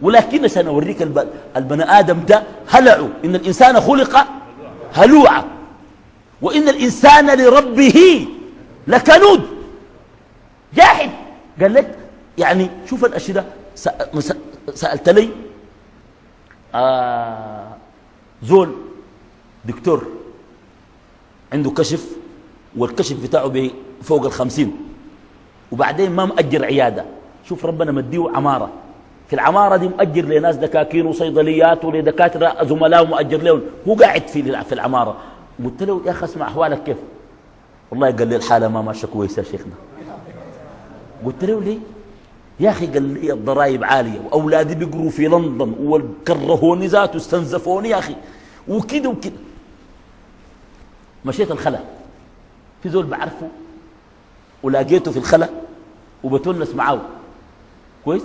ولكن عشان أوريك البني آدم ده هلعه، إن الإنسان خلق هلوعا، وإن الإنسان لربه لكنود جاحد. قال لك يعني شوف الأشياء. سألت لي زول دكتور عنده كشف، والكشف بتاعه فوق 50، وبعدين ما مأجر عيادة. شوف ربنا مديه عمارة، في العمارة دي مأجر لناس دكاكين وصيدليات ولدكاترة زملاء ومأجر لهم، هو قاعد في العمارة. قلت له يا أخي اسمع أحوالك كيف؟ والله قال لي الحالة ما ماشية كويس يا شيخنا. قلت له ليه؟ يا أخي قال لي الضرائب عالية، وأولادي بيقروا في لندن، وكرهوني ذاته استنزفوني يا أخي، وكده وكده. مشيت الخلا، في زول بعرفه ولاقيته في الخلا وبتونس معاه كويس.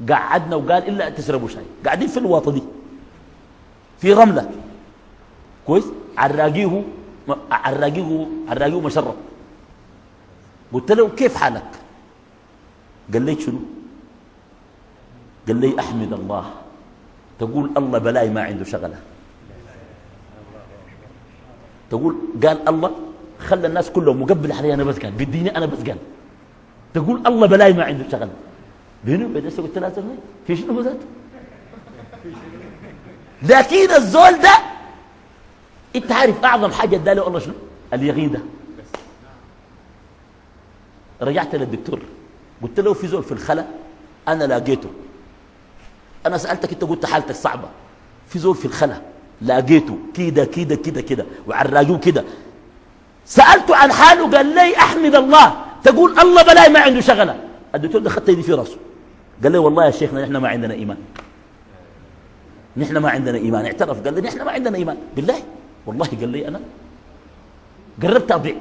قعدنا وقال إلا تشربوا شاي، قاعدين في الواطة دي في رملة كويس، عراقيه مشرب. قلت له كيف حالك؟ قال لي شنو؟ قال لي أحمد الله، تقول الله بلاي ما عنده شغلة. قال الله خلى الناس كلهم مقبل علي أنا بس، قال بديني أنا بس، قال تقول الله بلاي ما عنده شغلة. بينه وبين نفسه قلت لازم في شنو ذاته. لكن الزول ده انت عارف اعظم حاجه اداله الله شنو؟ اليقين ده. رجعت للدكتور قلت له في زول في الخلا انا لاقيته، انا سالتك انت قلت حالتك صعبه، في زول في الخلا لاقيته كده كده كده كده وعراجوه كده، سالته عن حاله قال لي احمد الله، تقول الله بلاي ما عنده شغله. الدكتور ده خدت يدي في راسه قال لي والله يا شيخنا نحن ما عندنا ايمان، نحن ما عندنا ايمان. اعترف قال لي نحن ما عندنا ايمان بالله. والله قال لي انا قربت اضيع.